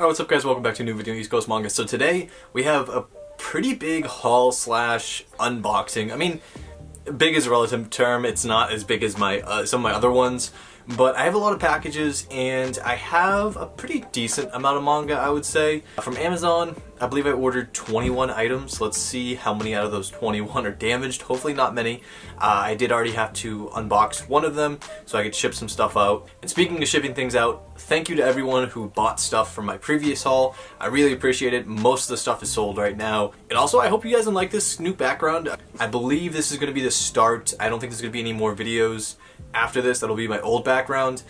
Alright, what's up guys? Welcome back to a new video on East Coast Manga. So today we have a pretty big haul slash unboxing. I mean, big is a relative term. It's not as big as my some of my other ones. But I have a lot of packages and I have a pretty decent amount of manga, I would say. From Amazon, I believe I ordered 21 items. Let's see how many out of those 21 are damaged. Hopefully not many. I did already have to unbox one of them so I could ship some stuff out. And speaking of shipping things out, thank you to everyone who bought stuff from my previous haul. I really appreciate it. Most of the stuff is sold right now. And also, I hope you guys like this new background. I believe this is going to be the start. I don't think there's going to be any more videos after this. That'll be my old background.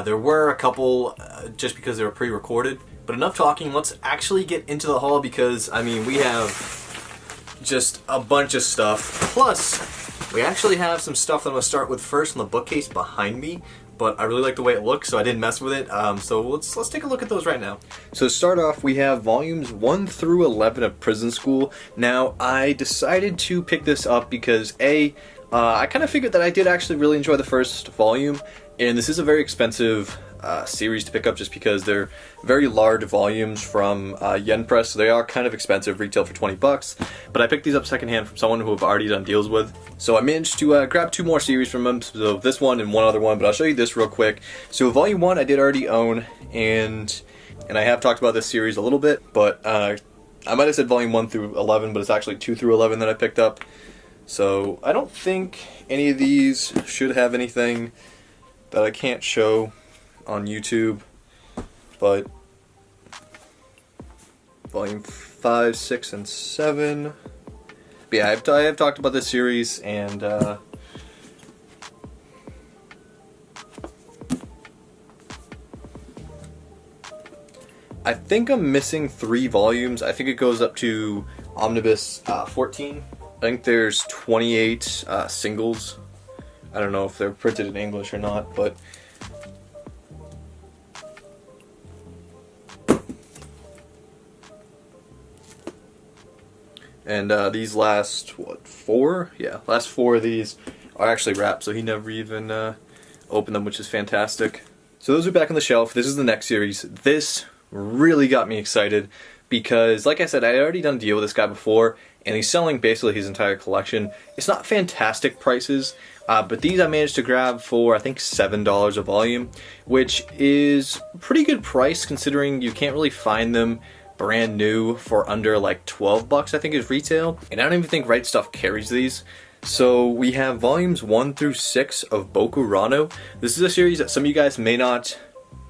There were a couple just because they were pre-recorded. But enough talking, let's actually get into the haul because, I mean, we have just a bunch of stuff. Plus, we actually have some stuff that I'm going to start with first on the bookcase behind me. But I really like the way it looks, so I didn't mess with it. So let's take a look at those right now. So to start off, we have volumes 1 through 11 of Prison School. Now, I decided to pick this up because I kind of figured that I did actually really enjoy the first volume, and this is a very expensive series to pick up just because they're very large volumes from Yen Press, so they are kind of expensive, retail for 20 bucks, but I picked these up secondhand from someone who I've already done deals with. So I managed to grab 2 more series from them, so this one and one other one, but I'll show you this real quick. So volume 1 I did already own, and I have talked about this series a little bit, but I might have said volume 1 through 11, but it's actually 2 through 11 that I picked up. So I don't think any of these should have anything that I can't show on YouTube, but volume 5, 6, and 7. But yeah, I have talked about this series, and I think I'm missing 3 volumes. I think it goes up to Omnibus 14. I think there's 28 singles. I don't know if they're printed in English or not, but and these last, what, 4? Yeah, last 4 of these are actually wrapped, so he never even opened them, which is fantastic. So those are back on the shelf. This is the next series. This really got me excited because, like I said, I had already done a deal with this guy before, and he's selling basically his entire collection. It's not fantastic prices, but these I managed to grab for, I think, $7 a volume, which is a pretty good price considering you can't really find them brand new for under like 12 bucks, I think, is retail. And I don't even think Right Stuff carries these. So we have volumes 1 through 6 of Boku-ra. This is a series that some of you guys may not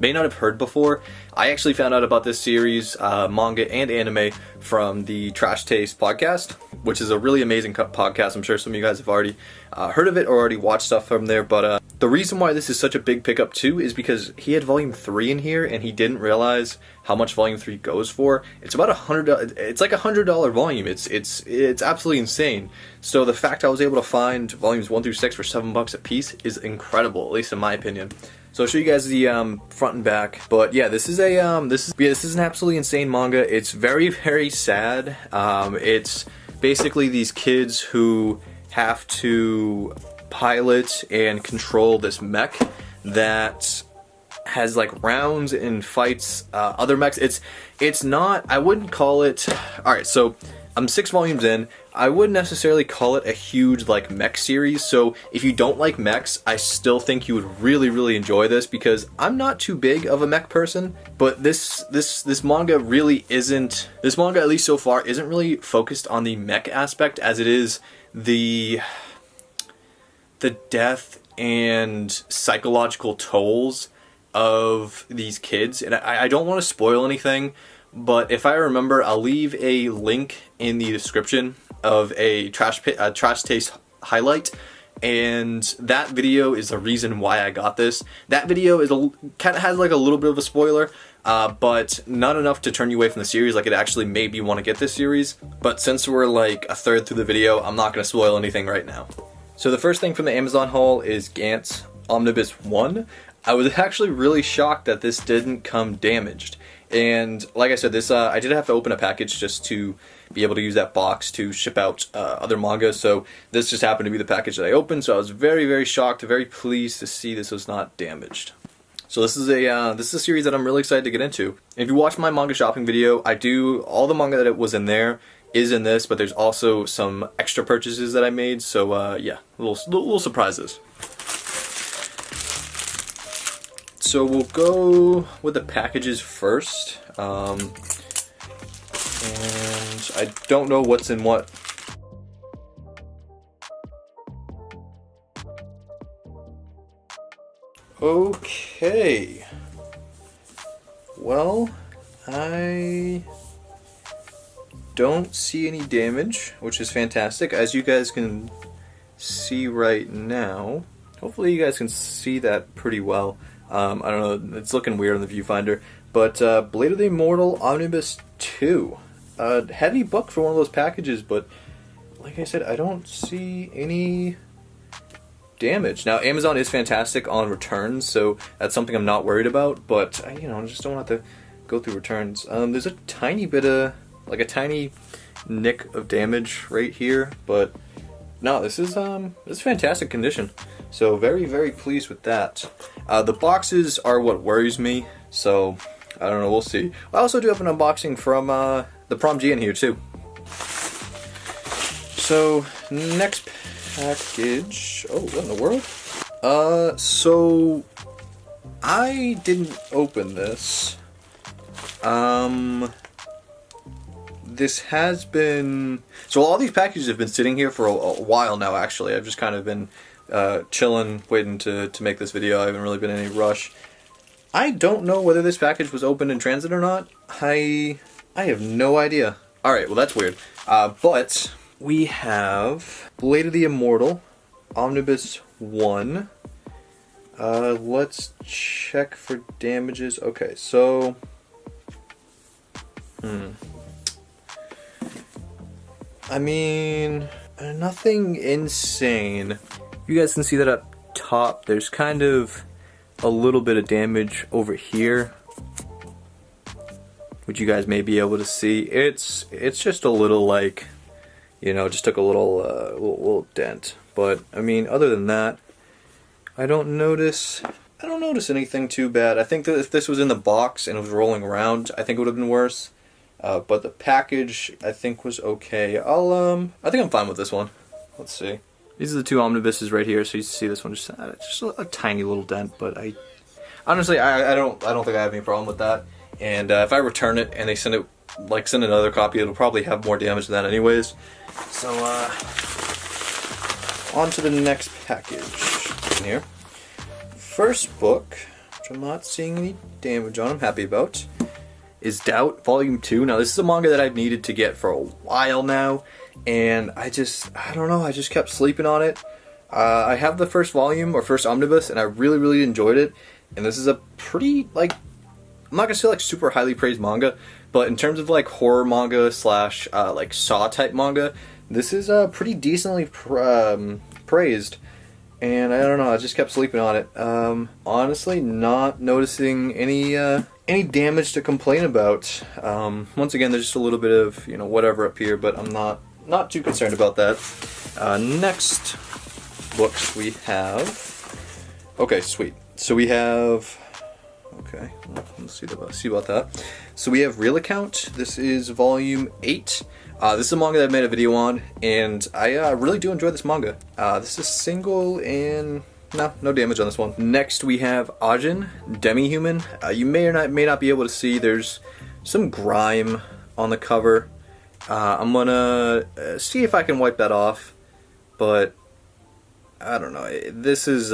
have heard before. I actually found out about this series, manga and anime, from the Trash Taste podcast, which is a really amazing podcast. I'm sure some of you guys have already heard of it or already watched stuff from there, but the reason why this is such a big pickup too is because he had volume 3 in here and he didn't realize how much volume 3 goes for. It's about it's like $100 volume. It's absolutely insane. So the fact I was able to find volumes 1 through 6 for $7 a piece is incredible, at least in my opinion. So I'll show you guys the front and back, but yeah, this is an absolutely insane manga. It's very, very sad. It's basically these kids who have to pilot and control this mech that has like rounds and fights other mechs. It's not, I wouldn't call it, alright, so I'm 6 volumes in. I wouldn't necessarily call it a huge like mech series, so if you don't like mechs, I still think you would really, really enjoy this because I'm not too big of a mech person, but this manga really isn't, this manga, at least so far, isn't really focused on the mech aspect as it is the death and psychological tolls of these kids. And I don't want to spoil anything, but if I remember, I'll leave a link in the description of a Trash Taste highlight, and that video is the reason why I got this. That video is kind of has like a little bit of a spoiler, but not enough to turn you away from the series. Like, it actually made me want to get this series, but since we're like a third through the video, I'm not going to spoil anything right now. So the first thing from the Amazon haul is Gantz Omnibus 1. I was actually really shocked that this didn't come damaged. And like I said, this I did have to open a package just to be able to use that box to ship out other manga, so this just happened to be the package that I opened, so I was very, very shocked, very pleased to see this was not damaged. So this is a series that I'm really excited to get into. If you watch my manga shopping video, I do all the manga that was in there is in this, but there's also some extra purchases that I made. So yeah, little surprises. So we'll go with the packages first, and I don't know what's in what. Okay. Well, I don't see any damage, which is fantastic. As you guys can see right now, hopefully you guys can see that pretty well. I don't know, it's looking weird on the viewfinder, but Blade of the Immortal Omnibus 2. Heavy book for one of those packages, but like I said, I don't see any damage. Now, Amazon is fantastic on returns, so that's something I'm not worried about, but I just don't have to go through returns. There's a tiny bit of, like a tiny nick of damage right here, but no, this is fantastic condition. So very, very pleased with that. The boxes are what worries me, so I don't know, we'll see. I also do have an unboxing from ThePromG in here too. So next package. Oh, what in the world? So I didn't open this. This has been, so all these packages have been sitting here for a while now, actually. I've just kind of been chilling, waiting to make this video. I haven't really been in any rush. I don't know whether this package was opened in transit or not. I have no idea. Alright, well that's weird. But we have Blade of the Immortal, Omnibus 1. Let's check for damages. Okay, so I mean, nothing insane. You guys can see that up top. There's kind of a little bit of damage over here, which you guys may be able to see. It's just a little, like, just took a little dent. But I mean, other than that, I don't notice anything too bad. I think that if this was in the box and it was rolling around, I think it would have been worse. But the package, I think, was okay. I think I'm fine with this one. Let's see. These are the two omnibuses right here, so you see this one just a tiny little dent. But honestly, I don't think I have any problem with that. And if I return it and they send another copy, it'll probably have more damage than that, anyways. So on to the next package in here. First book, which I'm not seeing any damage on. I'm happy about, is Doubt Volume 2. Now this is a manga that I've needed to get for a while now, and I don't know, I just kept sleeping on it. I have the first volume, or first omnibus, and I really, really enjoyed it. And this is a pretty, I'm not gonna say super highly praised manga, but in terms of horror manga slash Saw type manga, this is pretty decently praised. And I don't know, I just kept sleeping on it. Honestly, not noticing any damage to complain about. Once again, there's just a little bit of whatever up here, but I'm not too concerned about that. Next books we have. Okay, sweet. So we have. Okay, let's see about that. So we have Real Account. This is volume 8. This is a manga that I made a video on, and I really do enjoy this manga. This is single, and no damage on this one. Next we have Ajin, Demi-Human. You may or may not be able to see, there's some grime on the cover. I'm gonna see if I can wipe that off, but I don't know. This is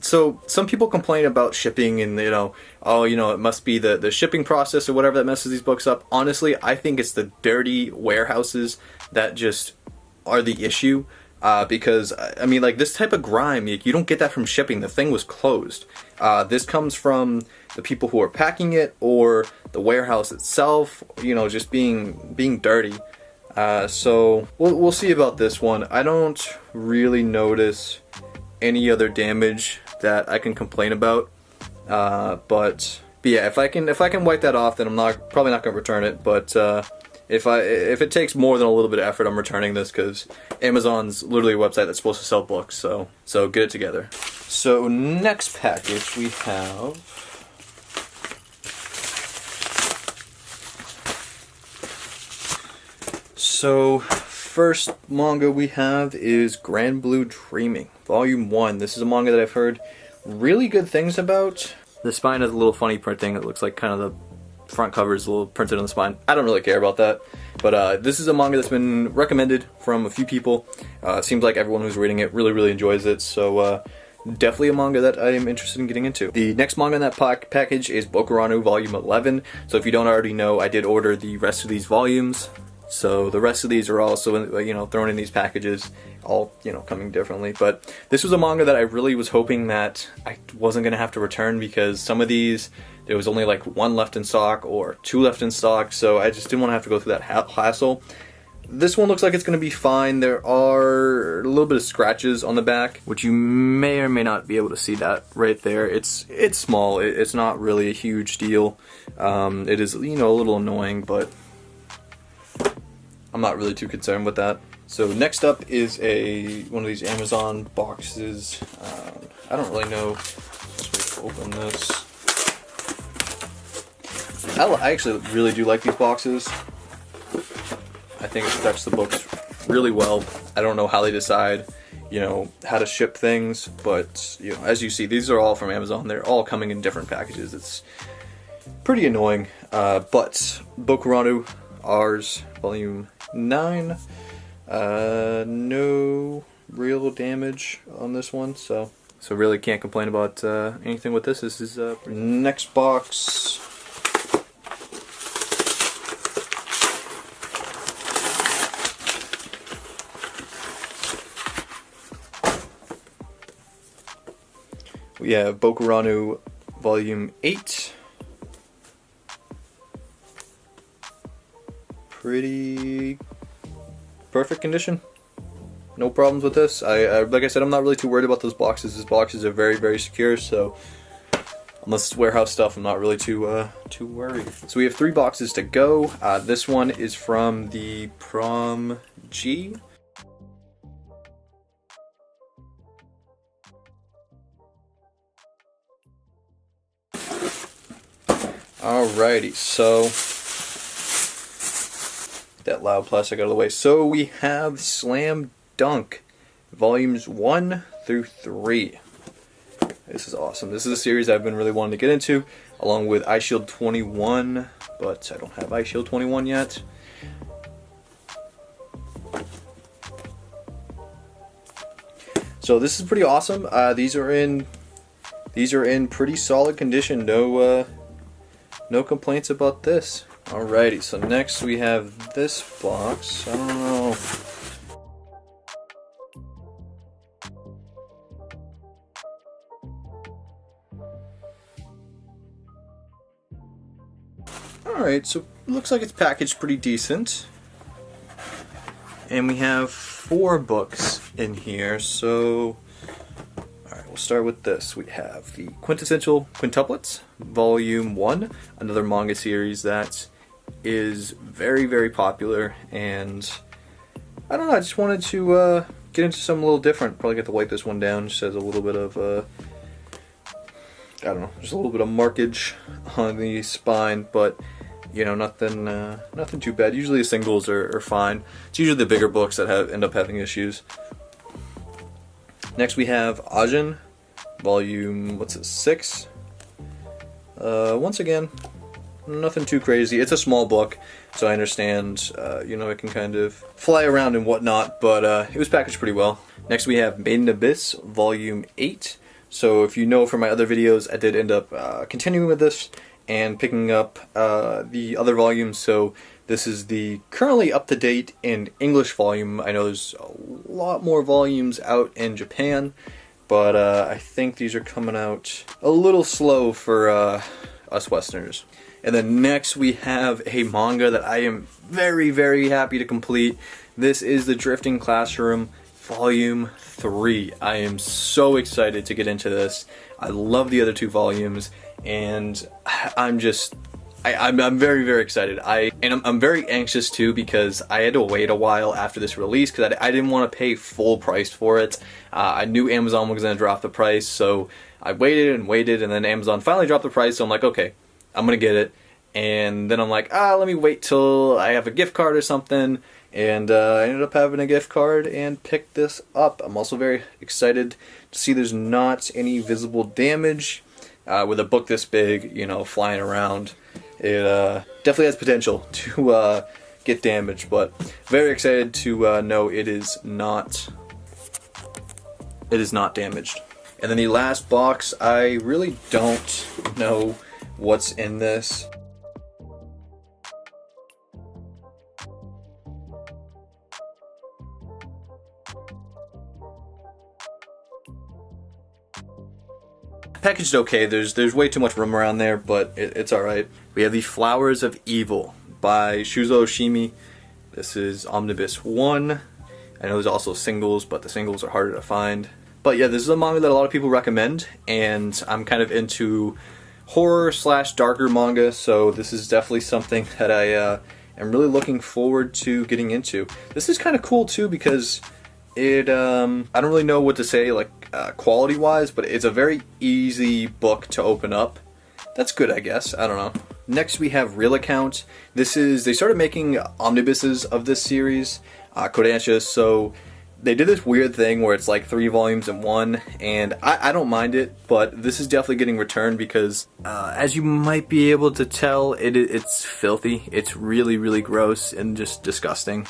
so some people complain about shipping and it must be the shipping process or whatever that messes these books up. Honestly, I think it's the dirty warehouses that just are the issue, because I mean, this type of grime, you don't get that from shipping. The thing was closed. This comes from the people who are packing it, or the warehouse itself, just being dirty. So we'll see about this one. I don't really notice any other damage that I can complain about, but yeah, if I can wipe that off, then I'm probably not gonna return it. But if it takes more than a little bit of effort, I'm returning this, because Amazon's literally a website that's supposed to sell books. So get it together. So next package we have first manga we have is Grand Blue Dreaming, Volume 1. This is a manga that I've heard really good things about. The spine has a little funny printing. It looks like kind of the front cover is a little printed on the spine. I don't really care about that. But this is a manga that's been recommended from a few people. Seems like everyone who's reading it really enjoys it. So definitely a manga that I am interested in getting into. The next manga in that package is Boku-ra Volume 11. So if you don't already know, I did order the rest of these volumes. So the rest of these are also, you know, thrown in these packages, all, you know, coming differently. But this was a manga that I really was hoping that I wasn't going to have to return, because some of these, there was only like 1 left in stock or 2 left in stock, so I just didn't want to have to go through that hassle. This one looks like it's going to be fine. There are a little bit of scratches on the back, which you may or may not be able to see that right there. It's small. It's not really a huge deal. It is, you know, a little annoying, but I'm not really too concerned with that. So next up is one of these Amazon boxes. I don't really know how to open this. I actually really do like these boxes. I think it protects the books really well. I don't know how they decide, you know, how to ship things, but you know, as you see, these are all from Amazon. They're all coming in different packages. It's pretty annoying. But Boku-ra Ours Volume 9, no real damage on this one, so really can't complain about anything with this. This is next box. We have Boku-ra Volume 8. Pretty perfect condition. No problems with this. Like I said, I'm not really too worried about those boxes. These boxes are very secure, so unless it's warehouse stuff, I'm not really too worried. So we have 3 boxes to go. This one is from ThePromG. Alrighty, so that loud plastic out of the way. So we have Slam Dunk Volumes 1 through 3. This is awesome. This is a series I've been really wanting to get into, along with Eyeshield 21, but I don't have Eyeshield 21 yet. So this is pretty awesome. These are in pretty solid condition. No complaints about this. Alrighty, so next we have this box. I don't know. Alright, so it looks like it's packaged pretty decent. And we have 4 books in here, so alright, we'll start with this. We have the Quintessential Quintuplets, Volume 1, another manga series that is very popular, and I don't know, I just wanted to get into something a little different. Probably got to wipe this one down. Just has a little bit of I don't know, just a little bit of markage on the spine, but you know, nothing too bad. Usually the singles are fine. It's usually the bigger books that end up having issues. Next we have Ajin, Volume 6. Once again, nothing too crazy. It's a small book, so I understand, you know, it can kind of fly around and whatnot, but it was packaged pretty well. Next we have Made in Abyss, Volume 8. So if you know from my other videos, I did end up continuing with this and picking up the other volumes, so this is the currently up-to-date in English volume. I know there's a lot more volumes out in Japan, but I think these are coming out a little slow for us Westerners. And then next we have a manga that I am very happy to complete. This is The Drifting Classroom Volume 3. I am so excited to get into this. I love the other 2 volumes, and I'm just I'm very, very excited. I'm very anxious too, because I had to wait a while after this release because I didn't want to pay full price for it. I knew Amazon was going to drop the price, so I waited and waited, and then Amazon finally dropped the price, so I'm like, okay, I'm going to get it. And then I'm like, let me wait till I have a gift card or something. And I ended up having a gift card and picked this up. I'm also very excited to see there's not any visible damage. With a book this big, you know, flying around, it definitely has potential to get damaged, but very excited to know it is not damaged. And then the last box, I really don't know what's in this. Packaged okay, there's way too much room around there, but it's alright. We have the Flowers of Evil by Shuzo Oshimi. This is Omnibus 1. I know there's also singles, but the singles are harder to find. But yeah, this is a manga that a lot of people recommend, and I'm kind of into horror / darker manga, so this is definitely something that I am really looking forward to getting into. This is kind of cool too, because it, I don't really know what to say, like, quality wise, but it's a very easy book to open up. That's good, I guess. I don't know. Next we have Real Account. They started making omnibuses of this series, Kodansha, so they did this weird thing where it's like 3 volumes in one, and I don't mind it, but this is definitely getting returned because, as you might be able to tell, it's filthy. It's really, really gross and just disgusting.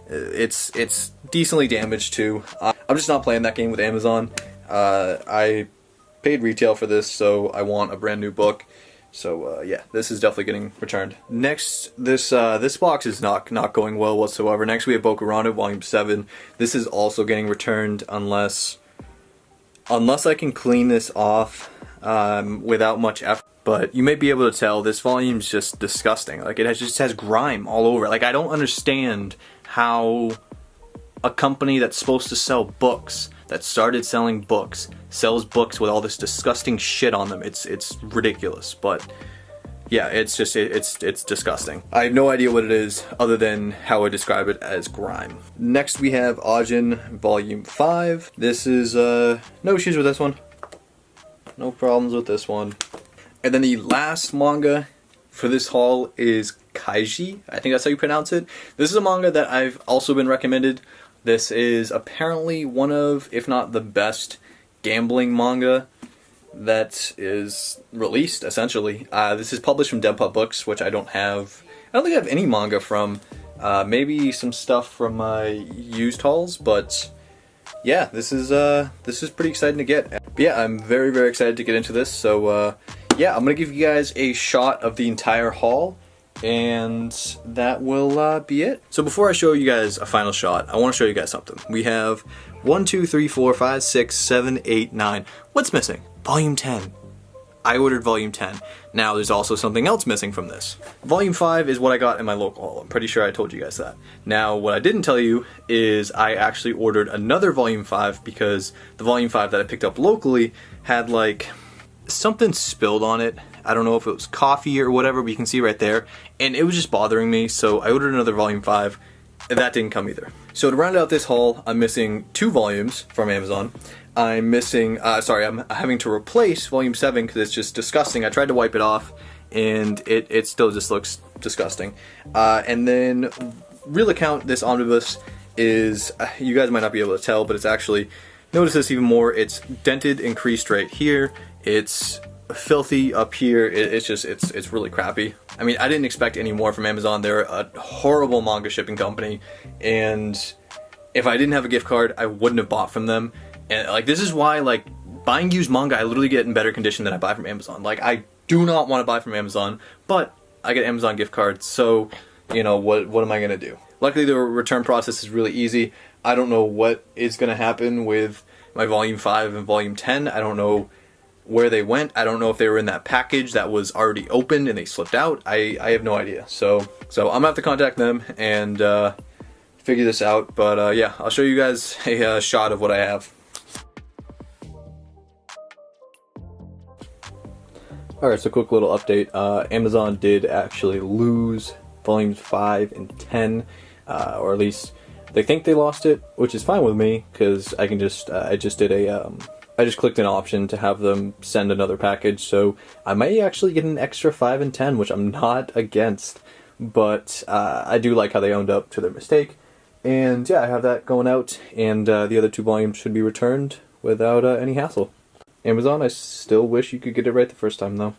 It's decently damaged too. I'm just not playing that game with Amazon. I paid retail for this, so I want a brand new book. So yeah, this is definitely getting returned. Next, this box is not going well whatsoever. Next we have Boku-ra Volume 7. This is also getting returned unless I can clean this off without much effort. But you may be able to tell this volume's just disgusting. Like, it just has grime all over it. Like, I don't understand how a company that's supposed to sell books, that started selling books, sells books with all this disgusting shit on them. It's ridiculous. But yeah, it's disgusting. I have no idea what it is other than how I describe it as grime. Next we have Ajin Volume 5. This is no issues with this one. No problems with this one. And then the last manga for this haul is Kaiji. I think that's how you pronounce it. This is a manga that I've also been recommended. This is apparently one of, if not the best, gambling manga that is released, essentially. This is published from Depop Books, which I don't have. I don't think I have any manga from. Maybe some stuff from my used hauls, but yeah, this is pretty exciting to get. But yeah, I'm very, very excited to get into this. So yeah, I'm gonna give you guys a shot of the entire haul, and that will be it. So before I show you guys a final shot, I want to show you guys something. We have 1, 2, 3, 4, 5, 6, 7, 8, 9. What's missing? Volume 10. I ordered Volume 10. Now there's also something else missing from this. Volume 5 is what I got in my local haul. I'm pretty sure I told you guys that. Now what I didn't tell you is I actually ordered another Volume 5 because the Volume 5 that I picked up locally had like something spilled on it. I don't know if it was coffee or whatever, but you can see right there. And it was just bothering me, so I ordered another Volume 5, and that didn't come either. So to round out this haul, I'm missing 2 volumes from Amazon. I'm missing, I'm having to replace Volume 7 because it's just disgusting. I tried to wipe it off, and it still just looks disgusting. And then, Real Account, this omnibus is, you guys might not be able to tell, but it's actually, notice this even more, it's dented and creased right here. It's filthy up here. It's really crappy. I mean, I didn't expect any more from Amazon. They're a horrible manga shipping company, and if I didn't have a gift card, I wouldn't have bought from them. And like, this is why, like, buying used manga, I literally get in better condition than I buy from Amazon. Like, I do not want to buy from Amazon, but I get Amazon gift cards, so, you know, what am I gonna do? Luckily, the return process is really easy. I don't know what is gonna happen with my Volume 5 and Volume 10. I don't know where they went. I don't know if they were in that package that was already opened and they slipped out. I have no idea. So I'm gonna have to contact them and figure this out. But yeah, I'll show you guys a shot of what I have. Alright, so quick little update. Amazon did actually lose volumes 5 and 10, or at least they think they lost it, which is fine with me, because I can just, I just clicked an option to have them send another package, so I may actually get an extra 5 and 10, which I'm not against, but I do like how they owned up to their mistake, and yeah, I have that going out, and the other 2 volumes should be returned without any hassle. Amazon, I still wish you could get it right the first time, though.